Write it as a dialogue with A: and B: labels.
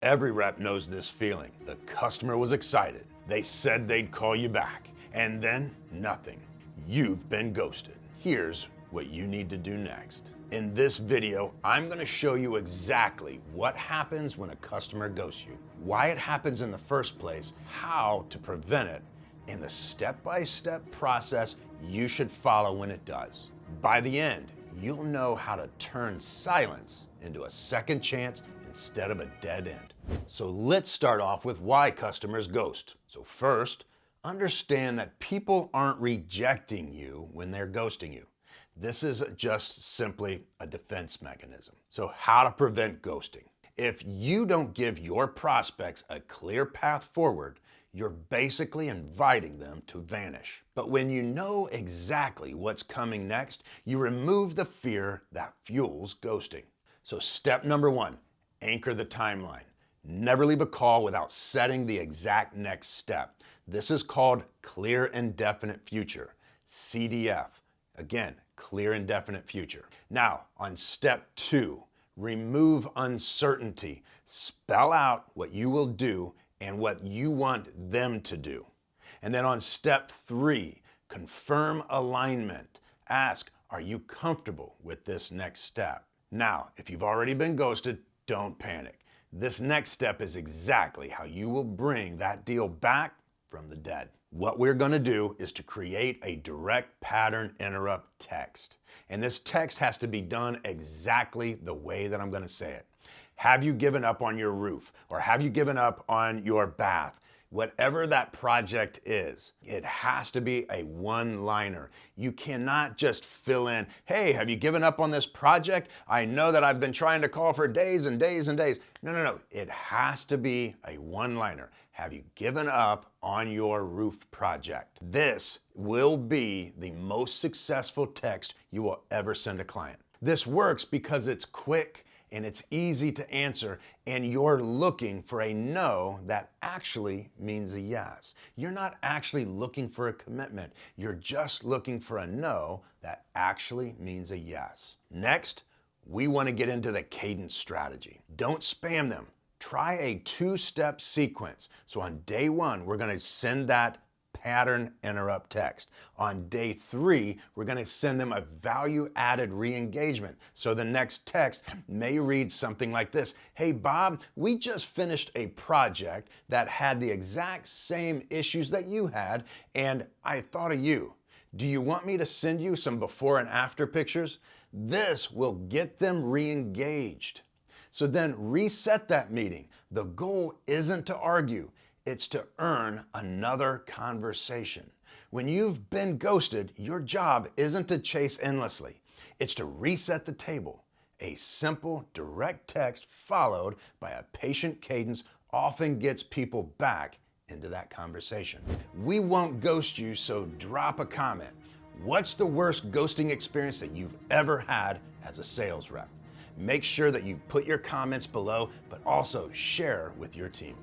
A: Every rep knows this feeling. The customer was excited. They said they'd call you back, and then nothing. You've been ghosted. Here's what you need to do next. In this video, I'm going to show you exactly what happens when a customer ghosts you, why it happens in the first place, how to prevent it, and the step-by-step process you should follow when it does. By the end, you'll know how to turn silence into a second chance instead of a dead end. So let's start off with why customers ghost. So first, understand that people aren't rejecting you when they're ghosting you. This is just simply a defense mechanism. So how to prevent ghosting? If you don't give your prospects a clear path forward, you're basically inviting them to vanish. But when you know exactly what's coming next, you remove the fear that fuels ghosting. So step number one, anchor the timeline. Never leave a call without setting the exact next step. This is called clear and definite future, CDF. Again, clear and definite future. Now, on step two, remove uncertainty. Spell out what you will do and what you want them to do. And then on step three, confirm alignment. Ask, are you comfortable with this next step? Now, if you've already been ghosted, don't panic. This next step is exactly how you will bring that deal back from the dead. What we're going to do is to create a direct pattern interrupt text. And this text has to be done exactly the way that I'm going to say it. Have you given up on your roof? Or have you given up on your bath? Whatever that project is, it has to be a one-liner. You cannot just fill in, hey, have you given up on this project? I know that I've been trying to call for days and days and days. No. It has to be a one-liner. Have you given up on your roof project? This will be the most successful text you will ever send a client. This works because it's quick and it's easy to answer, and you're looking for a no that actually means a yes. You're not actually looking for a commitment. You're just looking for a no that actually means a yes. Next, we want to get into the cadence strategy. Don't spam them. Try a two-step sequence. So on day one, we're going to send that pattern interrupt text. On day three, we're going to send them a value-added re-engagement. So the next text may read something like this. Hey, Bob, we just finished a project that had the exact same issues that you had, and I thought of you. Do you want me to send you some before and after pictures? This will get them re-engaged. So then reset that meeting. The goal isn't to argue. It's to earn another conversation. When you've been ghosted, your job isn't to chase endlessly. It's to reset the table. A simple, direct text followed by a patient cadence often gets people back into that conversation. We won't ghost you, so drop a comment. What's the worst ghosting experience that you've ever had as a sales rep? Make sure that you put your comments below, but also share with your team.